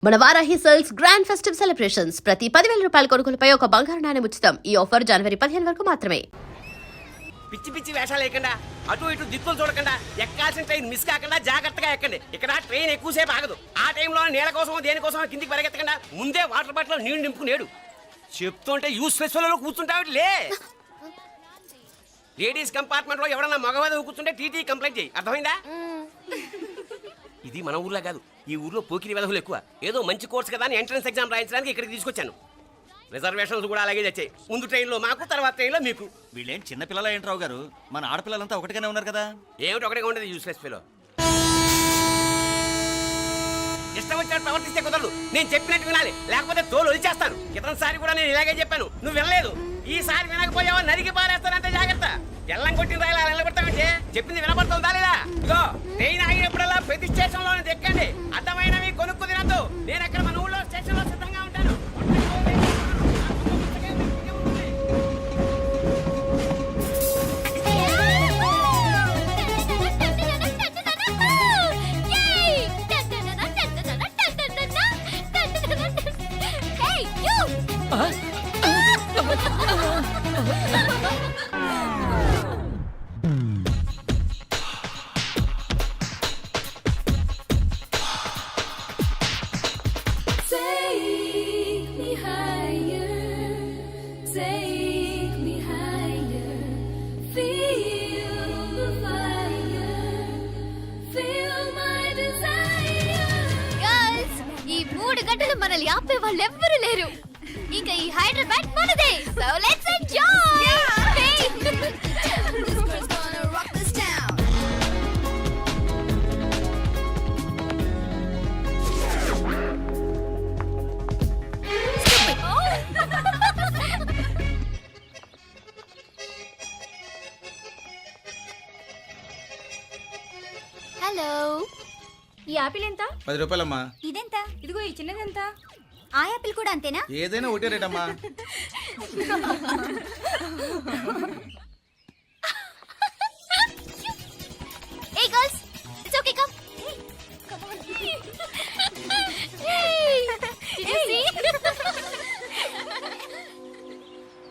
మన Varahi sales grand festive celebrations ప్రతి 10,000 రూపాయల కొనుగోలుపై ఒక బంగారు నాణెం ఉచితం. ఈ ఆఫర్ జనవరి 15 వరకు మాత్రమే. పిచ్చి పిచ్చి వేషాలు లేకుండా అటు ఇటు దిక్కులు చూడకుండా ఎక్కాల్సిన ట్రైన్ మిస్ కాకుండా జాగ్రత్తగా ఎక్కండి. ఇక్కడ ట్రైన్ ఎక్కువసేపు ఆగదు. ఆ టైంలో నీళ్ళ కోసం దేనికోసం కిందికి పరిగెత్తకుండా ముందే వాటర్ బాటిల్ నీళ్లు నింపుకునేడు. చెప్తుంటే యూస్లెస్ లో కూర్చుంటావు లే. లేడీస్ కంపార్ట్మెంట్ లో ఎవరన్నా మగవాదం కూర్చుంటే టీటీ కంప్లైంట్ చేయి. అర్థమైందా? ఇది మన ఊర్లో కాదు, ఈ ఊర్లో పోకిరి వెధవులు ఎక్కువ. ఏదో మంచి కోర్స్ కదా అని ఎంట్రన్స్ ఎగ్జామ్ రాయించడానికి ఇక్కడికి తీసుకొచ్చాను. రిజర్వేషన్స్ కూడా అలాగే తెచ్చాయి. ముందు ట్రైన్లో మాకు, తర్వాత ట్రైన్లో మీకు. వీళ్ళేం చిన్న పిల్లల ఏంట్రావు గారు, మన ఆడపిల్లలంతా ఒకటిగానే ఉన్నారు కదా. ఏమిటి ఒకటిగా ఉండేది యూస్లెస్ ఫెలో. ఇష్టం వచ్చినట్టు ప్రవర్తిస్తే కుదరదు. నేను చెప్పినట్టు వినాలి, లేకపోతే తోలు వదిలేస్తాను. క్రితంసారి కూడా నేను ఇలాగే చెప్పాను, నువ్వు వినలేదు. ఈసారి వినకపోయావా నరికి పారేస్తానంటే జాగ్రత్త. ఎల్లం కొట్టిన రాయలా నిలబడతామంటే చెప్పింది వినపడుతుందా లేదా? ఇగో ట్రైన్ ఆగినప్పుడల్లా ప్రతి స్టేషన్ లో ఎక్కండి. అర్థమైనవి కొనుక్కు తినద్దు. నేను అక్కడ మన ఊళ్ళో స్టేషన్ లో సిద్ధంగా ఉంటాను. మనల్ని ఆపే వాళ్ళు ఎవ్వరు లేరు. ఇంకా ఈ హైదరాబాద్ మనదే. So let's enjoy. హలో, ఈ యాపిల్ ఎంత? 10 రూపాయలమ్మా. ఇదెంత? ఇదిగో ఈ చిన్నది ఎంత? ఆ యాపిల్ కూడా అంతేనా? ఏదైనా ఒకటే రేట్ అమ్మా. Hey girls, it's okay, come. Come on. Hey, see?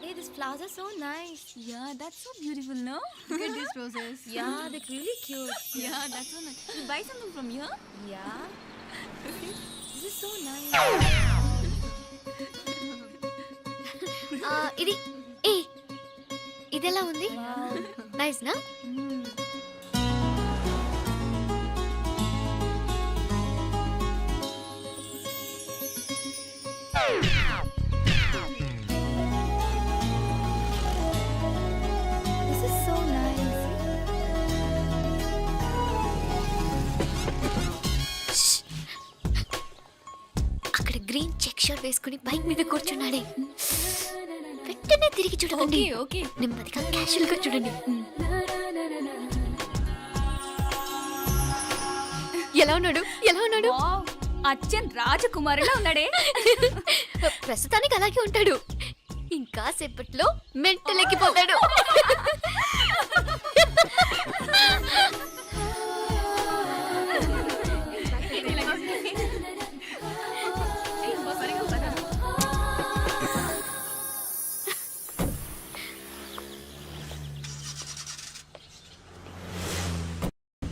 Hey, these flowers are so nice. Yeah, that's so beautiful, no? Look at these roses. Yeah, they're really cute. Yeah, that's so nice. You buy something from here? Yeah. This is so nice. ఇది ఇదెలా ఉంది? Nice నా? This is so nice. అక్కడ green check shirt వేసుకుని bike మీద కూర్చున్నాడే. వెంటనే తిరిగి చూడండి. ఓకే నెమ్మదిగా క్యాషువల్ గా చూడండి. ఎలా ఉన్నాడు? ఎలా ఉన్నాడు? అచ్చన్ రాజకుమారిలా ఉన్నాడే. ప్రస్తుతానికి అలాగే ఉంటాడు. ఇంకా సేపట్లో మెంటల్ ఎక్కిపోతాడు.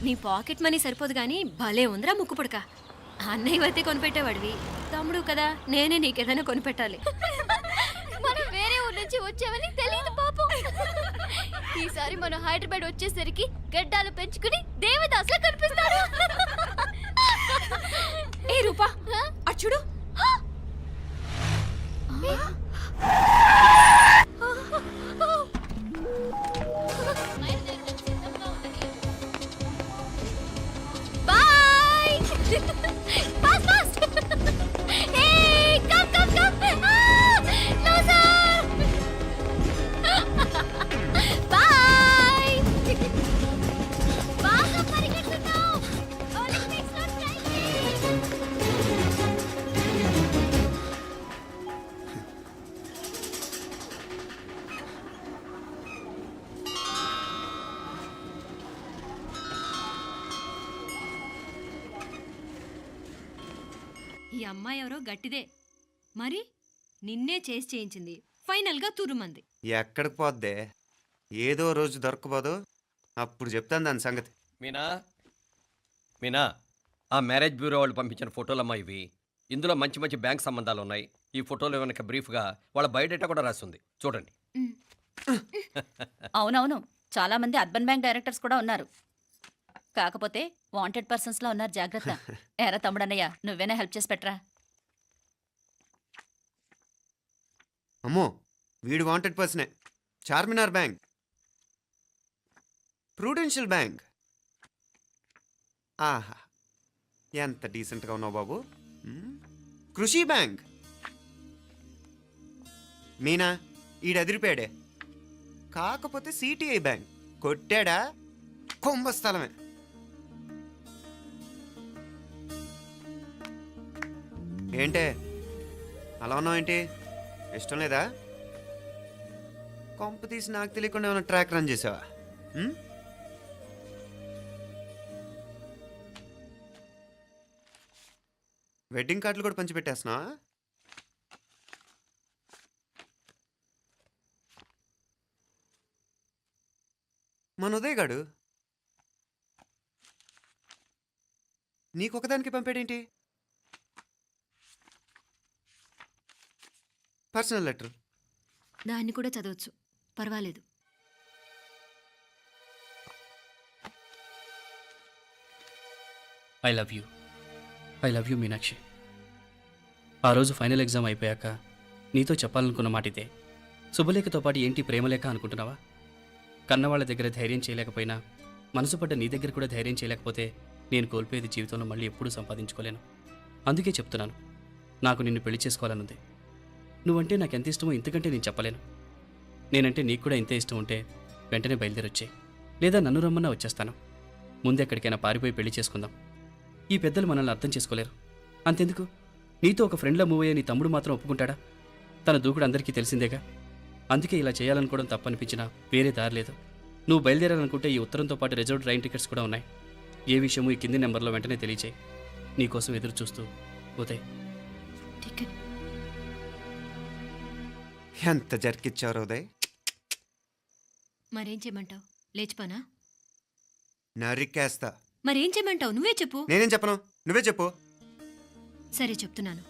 నీ పాకెట్ మనీ సరిపోదు గానీ భలే ఉందిరా ముక్కు పుడక. అన్నయ్య అయితే కొనిపెట్టేవాడివి, తమ్ముడు కదా నేనే నీకేదైనా కొనిపెట్టాలి. మనం వేరే ఊరు నుంచి వచ్చామని తెలియదు పాపం. ఈసారి మనం హైదరాబాద్ వచ్చేసరికి గడ్డాలు పెంచుకుని దేవదాసులా కనిపిస్తాడు. ఏ రూపా అచ్చుడు. అమ్మాయి ఎవరో గట్టిదే మరి నిన్నే చేసి చేయించింది ఫైనల్గా తురుమంది. ఎక్కడికి పోద్దే? ఏదో రోజు దొరకపోదు, అప్పుడు చెప్తాను దాని సంగతి. మీనా మీనా ఆ మ్యారేజ్ బ్యూరో వాళ్ళు పంపించిన ఫోటోలమ్మా ఇవి. ఇందులో మంచి మంచి బ్యాంక్ సంబంధాలు ఉన్నాయి. ఈ ఫోటోలు వెనక బ్రీఫ్గా వాళ్ళ బయోడేటా కూడా రాస్తుంది, చూడండి. అవునవును, చాలా మంది అర్బన్ బ్యాంక్ డైరెక్టర్స్ కూడా ఉన్నారు. కాకపోతే వాంటెడ్ పర్సన్స్ లో ఉన్నారు, జాగ్రత్త. ఎరా తమ్ముడన్నయ్య, నువ్వేనా హెల్ప్ చేసి పెట్టరా? అమ్మో, వీడు వాంటెడ్ పర్సనే. Charminar bank, Prudential bank. ఆహా, ఎంత డీసెంట్గా ఉన్నావు బాబు. కృషి బ్యాంక్. మీనా, ఈడు ఎదిరిపోయాడే. కాకపోతే సిటిఐ బ్యాంక్ కొట్టాడా కుంభస్థలమే. ఏంటే అలా ఉన్నావు ఏంటి? ఇష్టం లేదా? కొంప తీసి నాకు తెలియకుండా ఏమైనా ట్రాక్ రన్ చేసావా? వెడ్డింగ్ కార్డులు కూడా పంచిపెట్టేస్తున్నా. మన ఉదయ్ గాడు నీకొకదానికి పంపాడేంటి? Personal letter. దాన్ని కూడా చదవచ్చు, పర్వాలేదు. I love you Meenakshi. ఆ రోజు ఫైనల్ ఎగ్జామ్ అయిపోయాక నీతో చెప్పాలనుకున్న మాట ఇదే. శుభలేఖతో పాటు ఏంటి ప్రేమలేఖ అనుకుంటున్నావా? కన్నవాళ్ళ దగ్గర ధైర్యం చేయలేకపోయినా మనసు పడ్డ నీ దగ్గర కూడా ధైర్యం చేయలేకపోతే నేను కోల్పోయేది జీవితంలో మళ్ళీ ఎప్పుడూ సంపాదించుకోలేను. అందుకే చెప్తున్నాను, నాకు నిన్ను పెళ్లి చేసుకోవాలనుంది. నువ్వంటే నాకు ఎంత ఇష్టమో ఇంతకంటే నేను చెప్పలేను. నేనంటే నీకు కూడా ఇంతే ఇష్టం ఉంటే వెంటనే బయలుదేరొచ్చాయి, లేదా నన్ను రమ్మన్నా వచ్చేస్తాను. ముందు ఎక్కడికైనా పారిపోయి పెళ్లి చేసుకుందాం. ఈ పెద్దలు మనల్ని అర్థం చేసుకోలేరు. అంతెందుకు, నీతో ఒక ఫ్రెండ్లా మూవ్ అయ్యే నీ తమ్ముడు మాత్రం ఒప్పుకుంటాడా? తన దూకుడు అందరికీ తెలిసిందేగా. అందుకే ఇలా చేయాలనుకోవడం తప్పనిపించినా వేరే దారి లేదు. నువ్వు బయలుదేరాలనుకుంటే ఈ ఉత్తరంతో పాటు రిజర్వ్ ట్రైన్ టికెట్స్ కూడా ఉన్నాయి. ఏ విషయమూ ఈ కింది నెంబర్లో వెంటనే తెలియచేయి. నీకోసం ఎదురు చూస్తూ ఉదయ్. టికెట్ ఎంత జరికిచ్చారు ఉదయ్. మరేం చేయమంటావు? లేచిపోనా? నరికేస్తా. మరేం చేయమంటావు? నువ్వే చెప్పు. నేనేం చెప్పను, నువ్వే చెప్పు. సరే చెప్తున్నాను.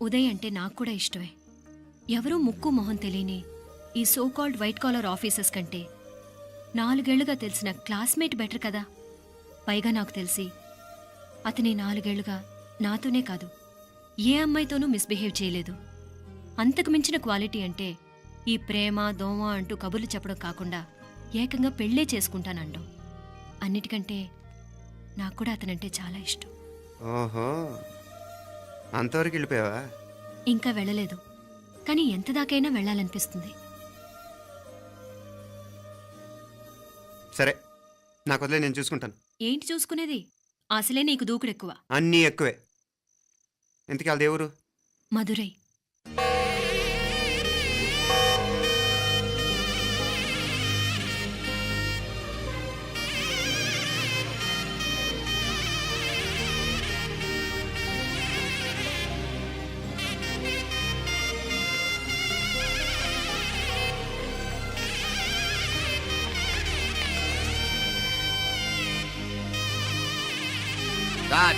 ఉదయ్ అంటే నాకు కూడా ఇష్టమే. ఎవరూ ముక్కు మొహం తెలియని ఈ సోకాల్డ్ వైట్ కాలర్ ఆఫీసర్స్ కంటే 4 ఏళ్లుగా తెలిసిన క్లాస్మేట్ బెటర్ కదా. పైగా నాకు తెలిసి అతని 4 ఏళ్లుగా నాతోనే కాదు ఏ అమ్మాయితోనూ మిస్బిహేవ్ చేయలేదు. అంతకు మించిన క్వాలిటీ అంటే ఈ ప్రేమ దోమ అంటూ కబుర్లు చెప్పడం కాకుండా ఏకంగా పెళ్ళే చేసుకుంటానండు. అన్నిటికంటే నాకు కూడా అతనంటే చాలా ఇష్టం. ఓహో, అంతవరకు వెళ్ళిపోయావా? ఇంకా వెళ్ళలేదు, కానీ ఎంత దాకైనా వెళ్ళాలనిపిస్తుంది. సరే, నాకు వదిలే, నేను చూసుకుంటాను. ఏంటి చూసుకునేది? అసలే నీకు దూకుడెక్కువ. అన్నీ ఎక్కువే. ఇంతకీ వాళ్ళ దేవురు? మధురై.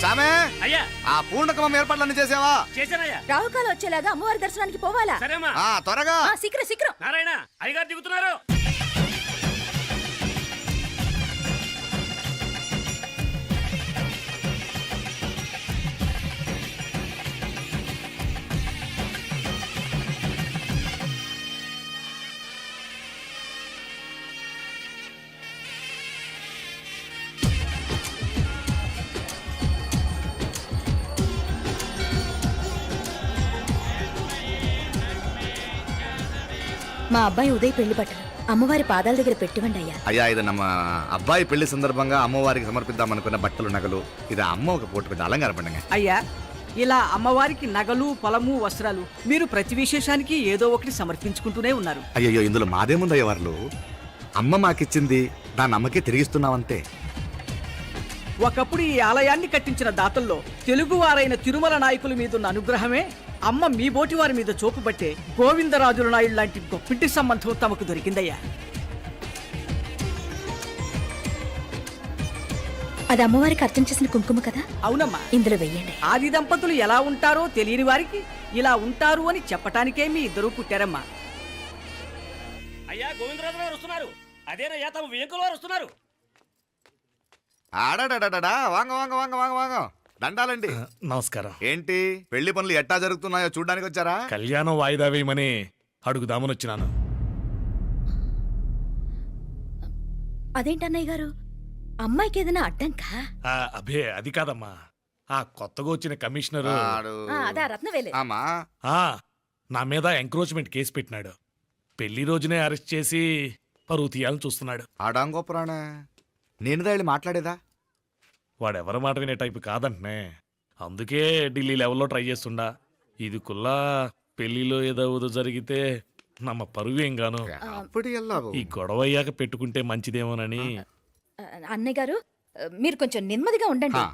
చామే, అయ్యా ఆ పూర్ణకమం ఏర్పాట్లన్నీ చేసావా? చేశానయ్యా. రాహుకాలం వచ్చేలాగా అమ్మవారి దర్శనానికి పోవాలా? సరేమ్మా. త్వరగా. శీఘ్రం. నారాయణ, అయ్యగారు దిగుతున్నారు. మా అబ్బాయి ఉదయ్ పెళ్లి బట్టలు అమ్మవారి పాదాల దగ్గర పెట్టివండి అయ్యా. అయ్యా, ఇది నమ్మ అబ్బాయి పెళ్లి సందర్భంగా అమ్మవారికి సమర్పిద్దామనుకున్న బట్టలు నగలు. ఇది అమ్మ ఒక పూట పెద్ద అలంకార పండుగ. అయ్యా, ఇలా అమ్మవారికి నగలు పొలము వస్త్రాలు మీరు ప్రతి విశేషానికి ఏదో ఒకటి సమర్పించుకుంటూనే ఉన్నారు. అయ్యో, ఇందులో మాదేముందయ్య వాళ్ళు. అమ్మ మాకిచ్చింది దాన్ని అమ్మకే తిరిగిస్తున్నామంతే. ఒకప్పుడు ఈ ఆలయాన్ని కట్టించిన దాతల్లో తెలుగువారైన తిరుమల నాయకుల మీదున్న అనుగ్రహమే అమ్మ మీ బోటి వారి మీద చూపుబట్టే గోవిందరాజుల నాయుడు లాంటి గొప్పింటి సంబంధం తమకు దొరికిందయ్యా. అది అమ్మవారికి అర్థం చేసిన కుంకుమ కదా? అవునమ్మా, ఇందులో వెయ్యండి. ఆది దంపతులు ఎలా ఉంటారో తెలియని వారికి ఇలా ఉంటారు అని చెప్పటానికే మీ ఇద్దరూ పుట్టారమ్మా. అయ్యా గోవిందరాజు గారు వస్తున్నారు. అదేనయ్యా తమ వెంకుల వారు వస్తున్నారు. ఆడాడా వాంగ వాంగ వాంగ వాంగ వాంగ దండాలండి. నమస్కారం. ఏంటి పెళ్లి పనులు ఎట్టా జరుగుతున్నాయో చూడడానికి వచ్చారా? కళ్యాణం వాయిదా వేయమని అడుగుదామని వచ్చినాను. అదేంటన్నయ్య గారు, అమ్మాయికి ఏదైనా అడ్డంకా? అభే అది కాదమ్మా, ఆ కొత్తగా వచ్చిన కమిషనరు అదా రత్నవేలే. ఆమా నా మీద ఎంక్రోచ్మెంట్ కేసు పెట్టినాడు. పెళ్లి రోజునే అరెస్ట్ చేసి పరువు తీయాలని చూస్తున్నాడు. ఆడాంగో పురాణ నేను వెళ్ళి మాట్లాడేదా? వాడెవరి మాట వినే టైపు కాదంటనే. అందుకే ఢిల్లీ లెవెల్లో ట్రై చేస్తుండా. ఇది కుల్లా పెళ్లిలో ఏదో జరిగితే నమ్మ పరువేం గాను. ఈ గొడవ అయ్యాక పెట్టుకుంటే మంచిదేమోనని. అన్నయ్య గారు మీరు కొంచెం నెమ్మదిగా ఉండండి.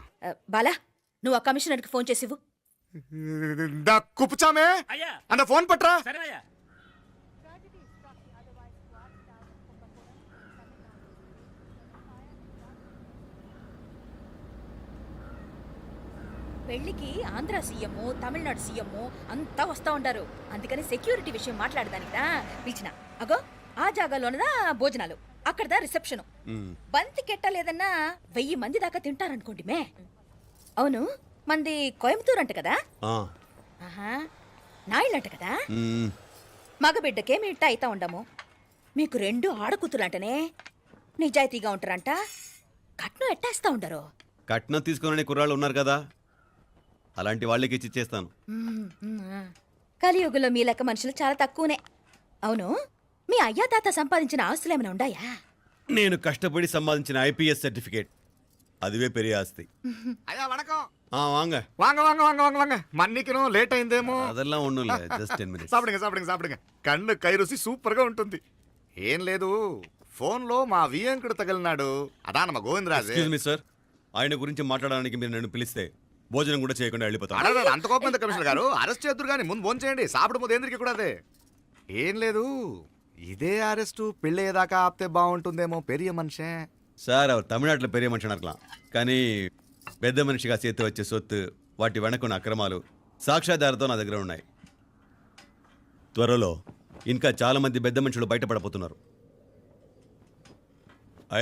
బాలా, నువ్వు ఆ కమిషనర్కి ఫోన్ చేసివు. కుప్పుచామే అన్న ఫోన్ పట్రా. సరేనయ్యా. పెళ్లికి ఆంధ్ర సీఎం, తమిళనాడు సీఎం అంతా వస్తా ఉంటారు. అందుకని సెక్యూరిటీ విషయం మాట్లాడదానికిదా పిలిచిన. అగో ఆ జాగాలోనదా భోజనాలు, అక్కడదా రిసెప్షన్. బంతి కెట్టలేదన్నా 1000 మంది దాకా తింటారనుకోండి మే. అవును, మంది కోయంబత్తూర్ అంట కదా? ఆహా, నాయుళ్ళంట కదా? మగబిడ్డకే మీ ఇట్ట అయితా ఉండము. మీకు 2 ఆడకూతులంటనే నిజాయితీగా ఉంటారంట. కట్నం ఎట్టేస్తా ఉండరు. కట్నం తీసుకునే కుర్రాళ్ళు ఉన్నారు కదా, అలాంటి వాళ్ళకి ఇచ్చేస్తాను. కలియుగంలో మీ లెక్క మనుషులు చాలా తక్కువనే. అవును, మీ అయ్యా తాత సంపాదించిన ఆస్తులు ఏమైనా ఉన్నాయా? నేను కష్టపడి సంపాదించిన ఐపీఎస్ సర్టిఫికేట్, అదివే పెరిగే ఆస్తి. అయ్యా వణకం. వాంగ వాంగ వాంగ వాంగ వాంగ వాంగ మన్నికినో లేట్ అయిందేమో. అదెల్లా ఉండు, జస్ట్ 10 minutes. సాப்பிடுங்க కన్ను కైరుసి సూపర్ గా ఉంటుంది. ఏం లేదు, ఫోన్ లో మా వియంకుడు తగిలినాడు. అదా నమ్మ గోవిందరాజు. ఎక్స్క్యూజ్ మీ సార్, ఆయన గురించి మాట్లాడడానికి మీరు నన్ను పిలిస్తే భోజనం కూడా చేయకుండా వెళ్ళిపోతాను. అంత కోపం ఎంత కమిషనర్ గారు? అరెస్ట్ చేద్దరు కానీ ముందు ఫోన్ చేయండి. సాపిడు ముందు ఎందుకు కూడా అదే. ఏం లేదు, ఇదే అరెస్టు పెళ్ళేదాకా ఆపితే బాగుంటుందేమో. పెరియ మనిషే సార్, அவர் తమిళనాడులో పెరియ మనిషి అనర్కలాం, కానీ పెద్ద మనిషిగా చేతి వచ్చే సొత్తు, వాటి వెనకున్న అక్రమాలు సాక్ష్యాధారతో నా దగ్గర ఉన్నాయి. త్వరలో ఇంకా చాలా మంది పెద్ద మనుషులు బయటపడబోతున్నారు.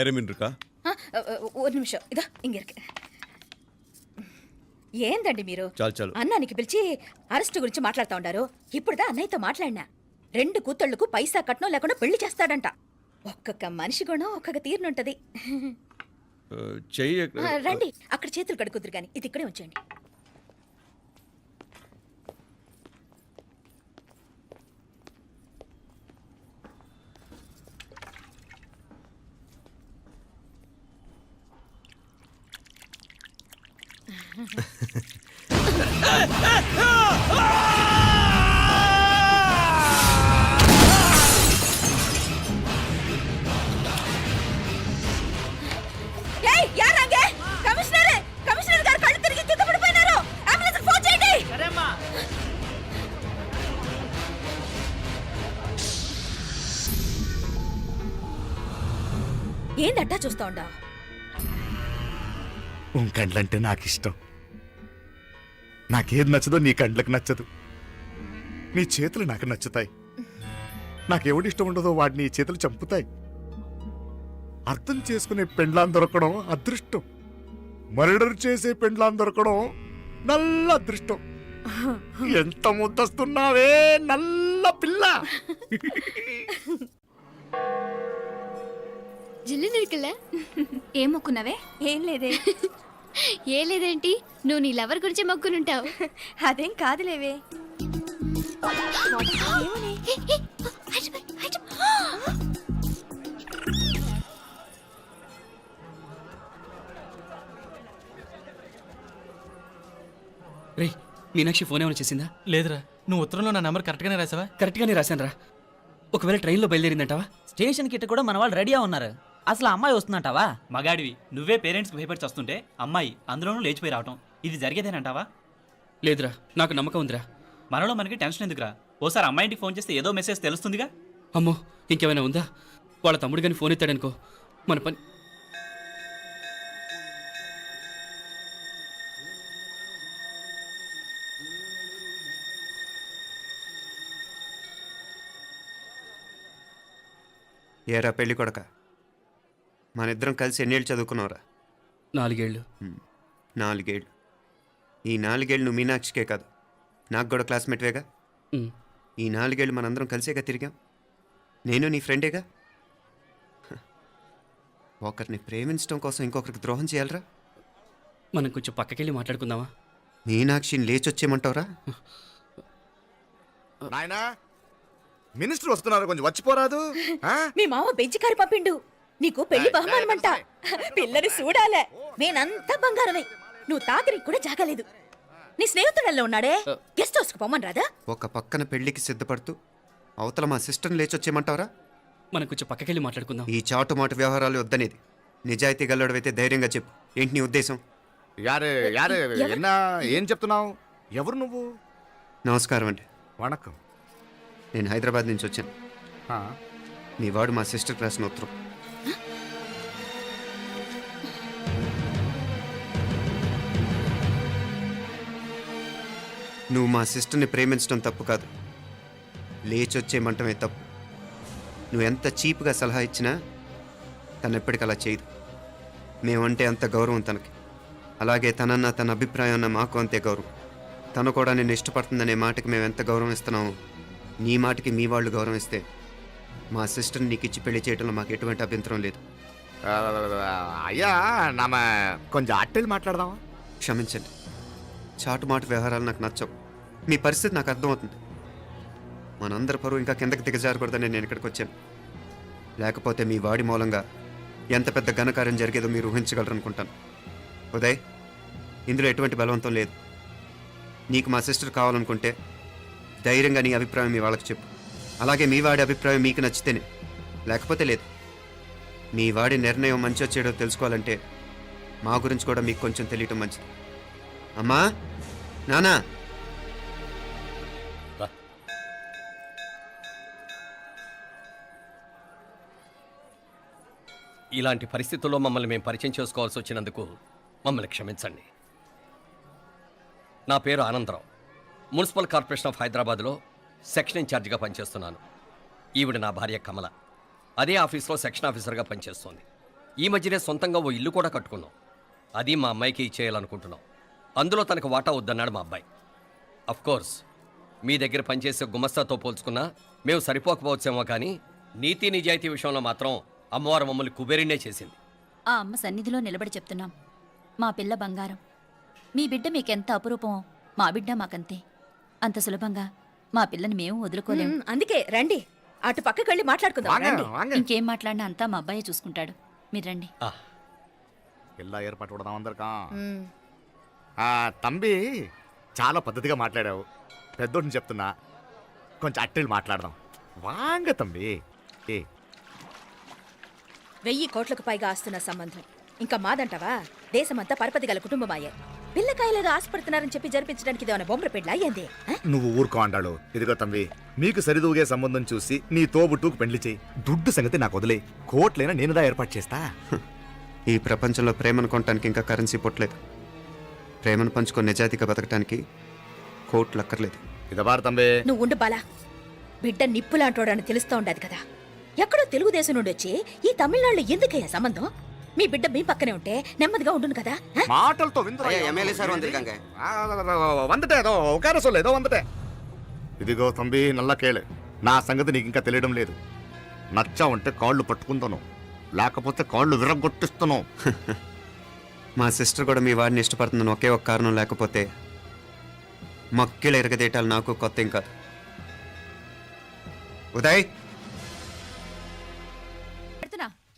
ఐరమిన్రుకా ఒక నిమిషం, ఇదా ఇంక ఏందండి మీరు? చాలు అన్నానికి పిలిచి అరెస్ట్ గురించి మాట్లాడుతూ ఉండారు. ఇప్పుడుదా అన్నయ్యతో మాట్లాడినా. 2 కూతుళ్లకు పైసా కట్నం లేకుండా పెళ్లి చేస్తాడంట. ఒక్కొక్క మనిషి గుణం ఒక్కొక్క తీరునుంటది. చెయ్యి రండి, అక్కడ చేతులు కడుకుదురు గాని ఇది ఇక్కడే ఉంచండి. కమిషనర్ గారు కళ్ళు తిరిగి కింద పడిపోయినారు. అంబులెన్స్ ఫోన్ చేయండి. ఏందట్టా చూస్తా ఉండా? కండ్లంటే నాకు ఇష్టం. నాకేది నచ్చదో నీ కండ్లకు నచ్చదు. నీ చేతులు నాకు నచ్చుతాయి. నాకెవడి ఇష్టం ఉండదో వాడిని నీ చేతులు చంపుతాయి. అర్థం చేసుకునే పెండ్లాం దొరకడం అదృష్టం. మర్డర్ చేసే పెండ్లాం దొరకడం నల్ల అదృష్టం. ఎంత ముద్దస్తున్నావే నల్ల పిల్ల. జిల్లి నిరికలే. ఏం మొక్కున్నావే? ఏం లేదే. ఏ లేదేంటి, నువ్వు నీ లవర్ గురించి మొక్కునుంటావు. అదేం కాదులేవే. రే, మీనాక్షి ఫోన్ ఏమైనా చేసిందా? లేదురా, నువ్వు ఉత్తరంలో నా నెంబర్ కరెక్ట్గానే రాసావా? కరెక్ట్గానే రాశాను రా. ఒకవేళ ట్రైన్లో బయలుదేరిందంటావా? స్టేషన్ కిட்ட కూడా మన వాళ్ళు రెడీగా ఉన్నారు. అసలు ఆ అమ్మాయి వస్తుందంటావా? మగాడివి నువ్వే పేరెంట్స్కి భయపడి వస్తుంటే అమ్మాయి అందులోనూ లేచిపోయి రావటం ఇది జరిగేదేనంటావా? లేదురా, నాకు నమ్మకం ఉందిరా. మనలో మనకి టెన్షన్ ఎందుకురా? ఓసారి అమ్మాయి ఇంటికి ఫోన్ చేస్తే ఏదో మెసేజ్ తెలుస్తుందిగా. అమ్మో, ఇంకేమైనా ఉందా? వాళ్ళ తమ్ముడు కానీ ఫోన్ ఎత్తాడనుకో, మన పని. ఏరా పెళ్ళి కొడక, మన ఇద్దరం కలిసి ఎన్నేళ్ళు చదువుకున్నావురా? 4 ఏళ్ళు. 4 ఏళ్ళు. ఈ 4 ఏళ్ళు నువ్వు మీనాక్షికే కాదు, నాకు కూడా క్లాస్మేట్వేగా. ఈ 4 ఏళ్ళు మనందరం కలిసేగా తిరిగాం. నేను నీ ఫ్రెండేగా. ఒకరిని ప్రేమించడం కోసం ఇంకొకరికి ద్రోహం చేయాలరా? మనం కొంచెం పక్కకెళ్ళి మాట్లాడుకుందామా? మీనాక్షిని లేచొచ్చేయమంటావురా? నాయనా, మినిస్టర్ వస్తున్నారు, కొంచెం వచ్చిపోరాదు. మీ మామ బెంచికారు పంపిండు, నీకు పెళ్లి బహుమానమంట. పిల్లని చూడాలే, నేనంతా బంగారమే. నువ్వు తాకరికి కూడా జాగలేదు. నీ స్నేహితుడల్లో ఉన్నాడే, గెస్ట్ హౌస్కి పొమ్మని రాదా? ఒక పక్కన పెళ్లికి సిద్ధపడుతూ అవతల మా సిస్టర్ని లేచొచ్చేయమంటావురా? మనం కొంచెం పక్కకెళ్ళి మాట్లాడుకుందాం. ఈ చాటుమాటు వ్యవహారాలు వద్దనేది. నిజాయితీ గల్లడవైతే ధైర్యంగా చెప్పు, ఏంటి నీ ఉద్దేశం? యారే యారే ఎన్నా ఏం చెప్తున్నావు? ఎవరు నువ్వు? నమస్కారం అండి. వణకం. నేను హైదరాబాద్ నుంచి వచ్చాను. మీ వాడు మా సిస్టర్ రాసిన ఉత్తరం. నువ్వు మా సిస్టర్ని ప్రేమించడం తప్పు కాదు, లేచొచ్చేయమంటమే తప్పు. నువ్వు ఎంత చీప్గా సలహా ఇచ్చినా తను ఎప్పటికీ అలా చేయదు. మేమంటే అంత గౌరవం తనకి, అలాగే తనన్న తన అభిప్రాయం అన్న మాకు అంతే గౌరవం. తను కూడా నిన్ను ఇష్టపడుతుందనే మాటకి మేము ఎంత గౌరవం ఇస్తున్నామో నీ మాటకి మీ వాళ్ళు గౌరవం ఇస్తే మా సిస్టర్ని నీకు ఇచ్చి పెళ్లి చేయడంలో మాకు ఎటువంటి అభ్యంతరం లేదు. అయ్యా నామ కొంచెం అట్టెళ్ళి మాట్లాడదామా? క్షమించండి, చాటుమాటు వ్యవహారాలు నాకు నచ్చవు. మీ పరిస్థితి నాకు అర్థమవుతుంది. మనందరి పరువు ఇంకా కిందకి దిగజారకూడదని నేను ఇక్కడికి వచ్చాను. లేకపోతే మీ వాడి మూలంగా ఎంత పెద్ద ఘనకార్యం జరిగేదో మీరు ఊహించగలరు అనుకుంటాను. ఉదయ్, ఇందులో ఎటువంటి బలవంతం లేదు. నీకు మా సిస్టర్ కావాలనుకుంటే ధైర్యంగా నీ అభిప్రాయం మీ వాళ్ళకి చెప్పు. అలాగే మీ వాడి అభిప్రాయం మీకు నచ్చితేనే, లేకపోతే లేదు. మీ వాడి నిర్ణయం మంచి వచ్చేయడో తెలుసుకోవాలంటే మా గురించి కూడా మీకు కొంచెం తెలియటం మంచిది. అమ్మా, నానా, ఇలాంటి పరిస్థితుల్లో మమ్మల్ని మేము పరిచయం చేసుకోవాల్సి వచ్చినందుకు మమ్మల్ని క్షమించండి. నా పేరు ఆనందరావు. మున్సిపల్ కార్పొరేషన్ ఆఫ్ హైదరాబాద్లో సెక్షన్ ఇన్ఛార్జిగా పనిచేస్తున్నాను. ఈవిడ నా భార్య కమల. అదే ఆఫీస్లో సెక్షన్ ఆఫీసర్గా పనిచేస్తోంది. ఈ మధ్యనే సొంతంగా ఓ ఇల్లు కూడా కట్టుకున్నాం. అది మా అమ్మాయికి ఇచ్చేయాలనుకుంటున్నాం. అందులో తనకు వాటా వద్దన్నాడు మా అబ్బాయి. అఫ్కోర్స్ మీ దగ్గర పనిచేసే గుమస్తాతో పోల్చుకున్నా మేము సరిపోకపోవచ్చేమో, కానీ నీతి నిజాయితీ విషయంలో మాత్రం అమ్మవారు మమ్మల్ని కుబేరినే చేసింది. ఆ అమ్మ సన్నిధిలో నిలబడి చెప్తున్నాం, మా పిల్ల బంగారం. మీ బిడ్డ మీకెంత అపురూపమో మా బిడ్డ మాకంతే. అంత సులభంగా మా పిల్లని మేము వదులుకోలేము. అందుకే రండి, అటు పక్కకి వెళ్ళి మాట్లాడుకుందాం. రండి. ఇంకేం మాట్లాడినా అంతా మా అబ్బాయే చూసుకుంటాడు. మీరు రండి. ఇలా ఏర్పాటు కొడదాం అందరికా. తంబి, చాలా పద్ధతిగా మాట్లాడావు. పెద్దోడిని చెప్తున్నా, కొంచెం అట్టెళ్ళి మాట్లాడదాం. వాంగ తంబి. 1000 కోట్లకు పైగా ఆస్తున్న సంబంధం ఇంకా మాదంటావా? దేశమంతా పరపతి గల కుటుంబమాయే. పిల్లకాయలేదో ఆశపడుతున్నారని చెప్పి జరిపించడానికి ఇదేమైనా బొమ్మర పెళ్ళి అయ్యింది? నువ్వు ఊరుకో అండాడు. ఇదిగో తంబి, మీకు సరిదూగే సంబంధం చూసి నీ తోబుట్టుకు పెళ్లి చేయి. దుడ్డు సంగతి నాకు వదిలే. కోట్లైనా నేనుదా ఏర్పాటు చేస్తా. ఈ ప్రపంచంలో ప్రేమను కొనటానికి ఇంకా కరెన్సీ పుట్టలేదు. ప్రేమను పంచుకొని నిజాయితీగా బతకటానికి కోట్లు అక్కర్లేదు. ఇదబారు తంబి. నువ్వు ఉండు బాలా. బిడ్డ నిప్పులాంటోడని తెలుస్తూ ఉండదు కదా. ఎక్కడో తెలుగుదేశం నుండి వచ్చి ఈ తమిళనాడులో ఎందుకయ్యా సంబంధం? మీ బిడ్డ మీ పక్కనే ఉంటే నెమ్మదిగా ఉండును కదా. మాటలతో ఇదిగో తంబి, నల్ల కేళే. నా సంగతి నీకు ఇంకా తెలియడం లేదు. నచ్చా ఉంటే కాళ్ళు పట్టుకుంటాను, లేకపోతే కాళ్ళు విరగొట్టిస్తాను. మా సిస్టర్ కూడా మీ వాడిని ఇష్టపడుతుందని ఒకే ఒక కారణం లేకపోతే మక్కిళ్ళ ఎరగదేటాలు నాకు కొత్త ఏం కాదు. ఉదయ్,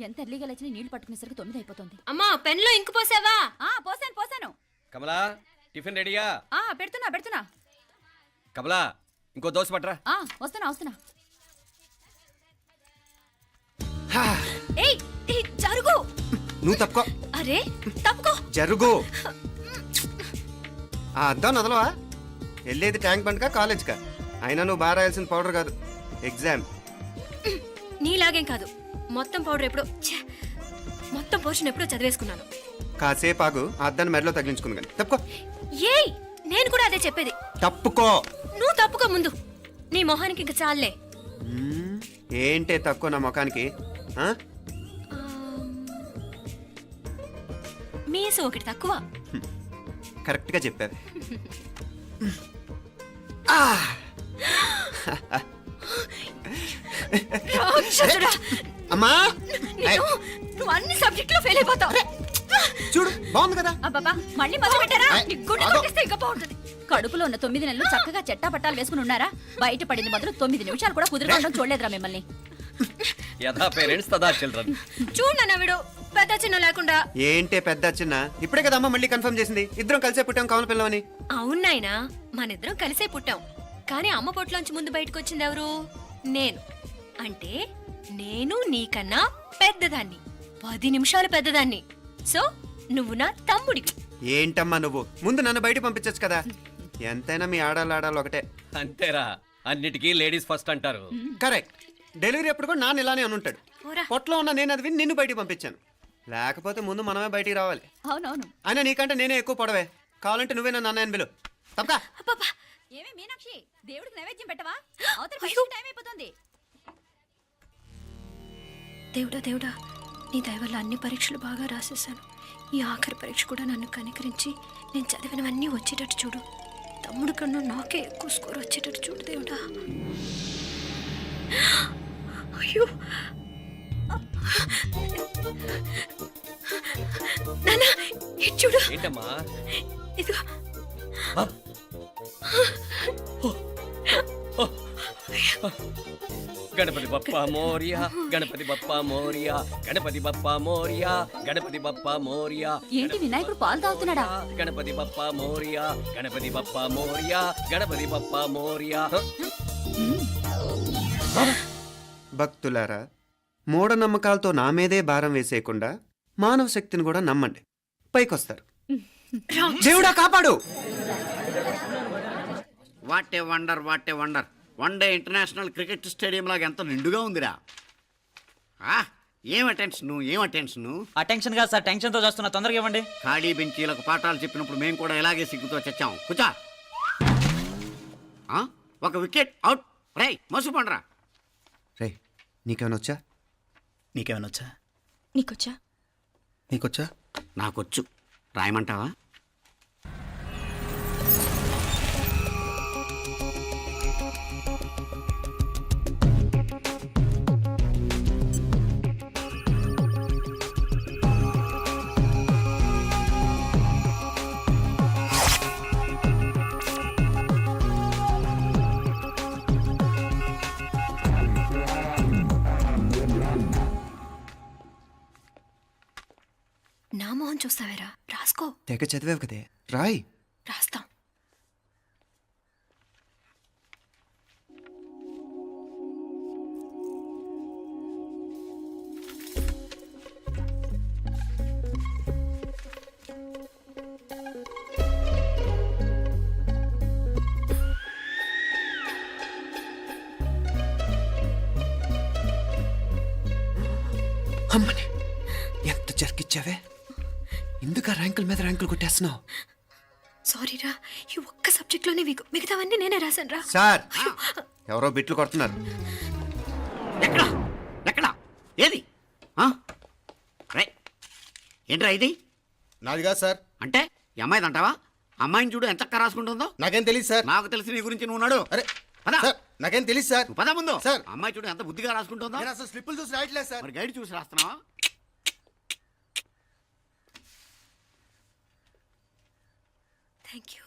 ఎంత ఎర్లీగా లేచిన నీళ్లు పట్టుకునేసరికి 9 అయిపోతుంది. అమ్మా, పెన్లో ఇంకు పోసావా? పోసాను. కమలా, టిఫిన్ రెడీయా? పెడుతున్నా. కమలా, ఇంకో దోశ పట్రా. వస్తున్నా. ఏయ్ ఏయ్, జరుగు. నువ్వు తప్పుకో. అరే తప్పుకో. జరుగు. ఆ అద్దం నదలవా? వెళ్ళేది ట్యాంక్ బండ్కా కాలేజ్కా? అయినా నువ్వు బాగా రాయాల్సిన పౌడర్ కాదు, ఎగ్జామ్. నీలాగేం కాదు, మొత్తం పౌడర్ ఎప్పుడో మొత్తం పోర్షన్ ఎప్పుడో చదివేసుకున్నాను. కాసేపు ఆగు, ఆ అద్దాన్ని మెడలో తగిలించుకుంది కానీ. తప్పుకో. ఏయ్ నేను కూడా అదే చెప్పేది. తప్పుకో. నువ్వు తప్పుకో ముందు. నీ మొహానికి ఇంక చాలే. ఏంటే తక్కువ నా ముఖానికి? ఆ? మీసు ఒకటి తక్కువ. కరెక్ట్గా చెప్పావు. రాక్షసుడా. అమ్మా నువ్వు అన్ని సబ్జెక్టులో ఫెయిల్ అయిపోతావు. చూడు, బాగుంది కదా? అబ్బబ్బా మళ్ళీ మొదలు పెట్టారా? నీ గుండె కొట్టేస్తే ఇంకా బాగుంటుంది. కడుపులో ఉన్న 9 నెలలు చక్కగా చెట్టా పట్టాలు వేసుకుని ఉన్నారా? బయట పడింది మొదలు 9 నిమిషాలు కూడా కుదురుకోవడం చూడలేదురా మిమ్మల్ని. యథా పేరెంట్స్ తదా చిల్డ్రన్. చూడు నాన్న వీడు పెద్ద చిన్న లేకుండా. ఏంటే పెద్ద చిన్న? ఇప్పుడే కదా అమ్మ మళ్ళీ కన్ఫర్మ్ చేసింది ఇద్దరం కలిసే పుట్టాం కావాలి పిల్లవని. అవునాయినా, మనిద్దరం కలిసే పుట్టాం. కానీ అమ్మ పొట్లోంచి ముందు బయటకు వచ్చింది ఎవరు? నేను. అంటే నేను నీకన్నా పెద్దదాన్ని, 10 నిమిషాలు పెద్దదాన్ని. సో నువ్వు నా తమ్ముడి. ఏంటమ్మా నువ్వు? ముందు నన్ను బయట పంపించచ్చు కదా. ఎంతైనా మీ ఆడాలి ఒకటే. అంతేరా, అన్నిటికీ లేడీస్ ఫస్ట్ అంటారు. కరెక్ట్. డెలివరీ అప్పుడు కూడా నాన్న ఇలానే అనుంటాడు. పొట్టలో ఉన్న నేను అది విని నిన్ను బయటికి పంపించాను. లేకపోతే ముందు మనమే బయటికి రావాలి. అవునవును. అయినా నీకంటే నేనే ఎక్కువ పొడవే. కావాలంటే నువ్వే నన్ను అన్నయ్యను పిలు. తప్పకా. ఏమే మీనాక్షి, దేవుడికి నైవేద్యం పెట్టవా? అవతల టైం అయిపోతుంది. దేవుడా దేవుడా, నీ దయ వల్ల అన్ని పరీక్షలు బాగా రాసేసాను. ఈ ఆఖరి పరీక్ష కూడా నన్ను కనికరించి నేను చదివినవన్నీ వచ్చేటట్టు చూడు. తమ్ముడు కన్నా నాకే ఎక్కువ స్కోర్ వచ్చేటట్టు చూడు దేవుడా. అయ్యో నాన్న, ఇది చూడు. ఏంటమ్మా? ఇదిగో. గణపతి బప్పా మోరియా, గణపతి బప్పా మోరియా, గణపతి బప్పా మోరియా, గణపతి బప్పా మోరియా. ఏంటి వినాయకుడు పాలు తాగుతున్నాడా? గణపతి బప్పా మోరియా, గణపతి బప్పా మోరియా, గణపతి బప్పా మోరియా. భక్తులారా, మూఢనమ్మకాలతో నా మీదే భారం వేసేయకుండా మానవ శక్తిని కూడా నమ్మండి, పైకొస్తారు. దేవుడా కాపాడు. What a wonder, what a wonder. 1 day international cricket stadium లాగా ఎంత నిండుగా ఉందిరా. ఏం అటెన్షన్? అటెన్షన్ కాదు సార్, టెన్షన్తో చేస్తున్నా, తొందరగా ఇవ్వండి. ఖాళీ బెంచీలకు పాఠాలు చెప్పినప్పుడు మేము కూడా ఇలాగే సిగ్గుతో చచ్చాం. కూర్చో. ఒక వికెట్ అవుట్. రే మసు పండ్రా. రే నీకేమైనా వచ్చా? నీకేమైనా వచ్చా? నీకొచ్చా? నీకొచ్చా? నాకొచ్చు. రాయమంటావా? నా మొహం చూస్తావేరా? రాసుకో. తెగ చదివావు కదే, రాయ్. రాస్తాం. అమ్మని ఎంత జరికిచ్చావే. ఎందుకు ర్యాంకుల మీద ర్యాంకులు కొట్టేస్తున్నావు? సారీరా, ఈ ఒక్క సబ్జెక్ట్లోనే వీకు, మిగతావన్నీ నేనే రాశాను రా. సార్, ఎవరో బిట్లు కొడుతున్నారు. ఎక్కడ? ఏది? ఏంట్రా ఇది? నాది కాదు సార్. అంటే ఈ అమ్మాయిది అంటావా? అమ్మాయిని చూడు ఎంత రాసుకుంటుందో. నాకేం తెలియదు సార్. నాకు తెలిసి నీ గురించి నువ్వు నాడు. అరే పద. నాకేం తెలియదు సార్. పద ముందు. సార్, అమ్మాయి చూడు ఎంత బుద్ధిగా రాసుకుంటుందో. నేను అసలు స్లిప్పులు చూసి రాయట్లేదు సార్. మరి గైడ్ చూసి రాస్తున్నావా? Thank you.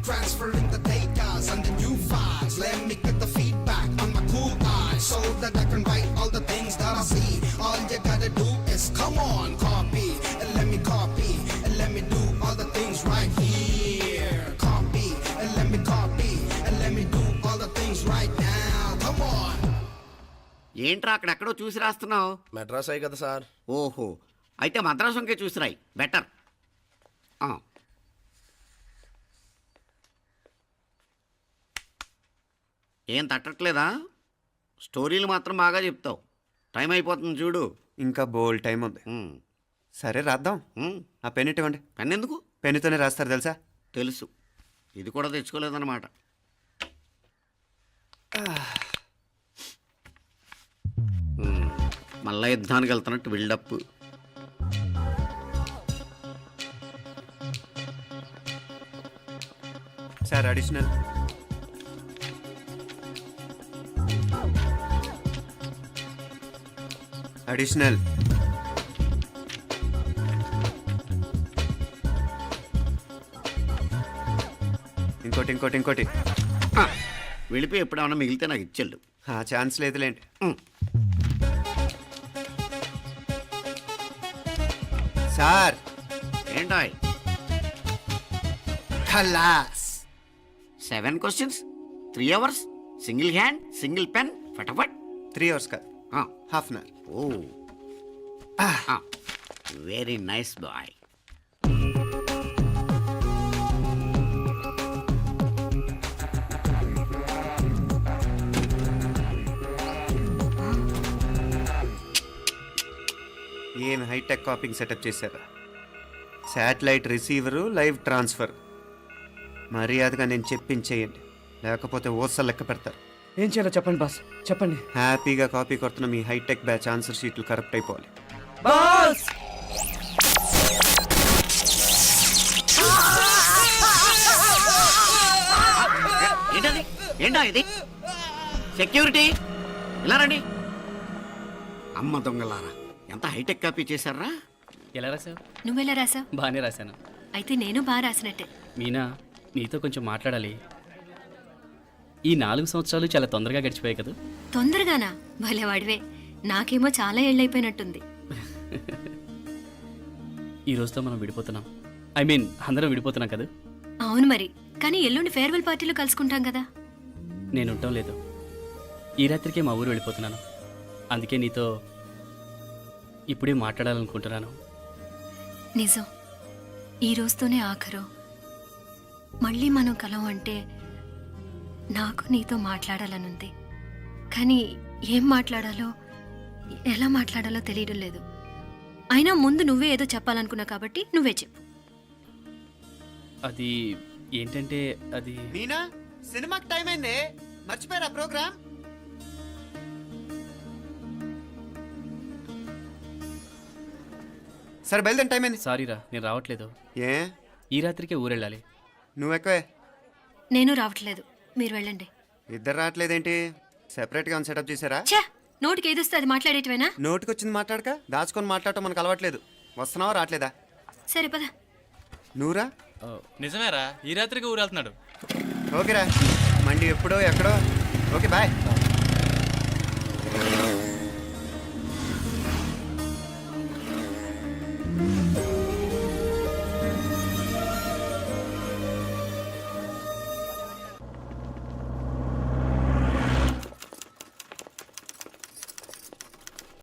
Transferring the data and the new files. Let me get the feedback on ఏంట్రా అక్కడెక్కడో చూసి రాస్తున్నావు? మెడ్రాస్ అయ్యి కదా సార్. ఓహో, అయితే మద్రాసు వంకే చూసి రాయి, బెటర్. ఏం తట్టట్లేదా? స్టోరీలు మాత్రం బాగా చెప్తావు. టైం అయిపోతుంది చూడు. ఇంకా బోల్ టైం ఉంది. సరే రాద్దాం. ఆ పెన్ ఇవ్వండి. పెన్ ఎందుకు? పెన్నుతోనే రాస్తారు తెలుసా? తెలుసు. ఇది కూడా తెచ్చుకోలేదన్నమాట. మళ్ళా యుద్ధానికి వెళ్తున్నట్టు బిల్డప్. Sir additional. అడిషనల్. ఇంకోటి ఇంకోటి ఇంకోటి. వెళ్ళిపోయి ఎప్పుడేమన్నా మిగిలితే నాకు ఇచ్చెళ్ళు. ఛాన్స్ లేదులేండి. సార్ ఏంటాయ్? ఖలాస్. 7 questions, 3 hours, single hand, single pen, ఫటాఫట్. 3 hours కాదు, half an hour. Oh, very nice boy. ఏం హైటెక్ కాపింగ్ సెటప్ చేశారా? Satellite receiver, live transfer. మర్యాదగా నేను చెప్పించేయండి, లేకపోతే ఓసలు లెక్క పెడతారు. ఏం చేయాలో చెప్పండి బాస్, చెప్పండి. హ్యాపీగా కాపీ కొడుతున్న మీ హైటెక్ బ్యాచ్ ఆన్సర్ షీట్లు కరెక్ట్ అయిపోవాలి. బాస్ ఏంటది? ఏంటా ఇది? సెక్యూరిటీ ఇలా రండి. అమ్మ దొంగలారా, ఎంత హైటెక్ కాపీ చేశారా? ఎలా రాసావు? నువ్వెలా రాసావు? బాగానే రాశాను. అయితే నేను బాగా రాసినట్టే. మీనా, నీతో కొంచెం మాట్లాడాలి. ఈ 4 సంవత్సరాలు చాలా తొందరగా గడిచిపోయాయి కదా? తొందరగానా? భలేవాడివే. నాకేమో చాలా ఏళ్ళైపోయినట్టుంది. ఈ రోజుతో మనం విడిపోతున్నాం. ఐ మీన్ అందరం విడిపోతున్నాం కదా? అవును మరి, కానీ ఎల్లుండి ఫేర్వెల్ పార్టీలో కలుసుకుంటాం కదా. నేను ఉండటం లేదు. ఈ రాత్రికే మా ఊరు వెళ్ళిపోతున్నాను. అందుకే నీతో ఇప్పుడే మాట్లాడాలనుకుంటున్నాను. నిజం, ఈ రోజుతోనే ఆఖరు. మళ్ళీ మనం కలం అంటే నాకు నీతో మాట్లాడాలనుంది. కానీ ఏం మాట్లాడాలో, ఎలా మాట్లాడాలో తెలియడం లేదు. అయినా ముందు నువ్వే ఏదో చెప్పాలనుకున్నావు కాబట్టి నువ్వే చెప్పు. అది ఏంటంటే అది మీనా, సినిమాకి టైం అయింది, మర్చిపోయారా ప్రోగ్రామ్? సరే బయలుదేరి, టైం అయింది. సారీరా, నేను రావట్లేదు. ఏ? ఈ రాత్రికే ఊరెళ్ళాలి. నువ్వు ఎక్కువే. నేను రావట్లేదు, మీరు వెళ్ళండి. ఇద్దరు రావట్లేదేంటి? సెపరేట్గా ఏమైనా సెటప్ చేశారా? ఛా, నోటికి ఏదొస్తే అది మాట్లాడేటివేనా? నోటికి వచ్చింది మాట్లాడక దాచుకొని మాట్లాడటం మనకు అలవాట్లేదు. వస్తున్నావా రావట్లేదా? సరే పద. నువ్వురా. నిజమేరా, ఈ రాత్రికి ఊరు వెళ్తున్నాడు. ఓకేరా, మండి ఎప్పుడో ఎక్కడో. Okay bye.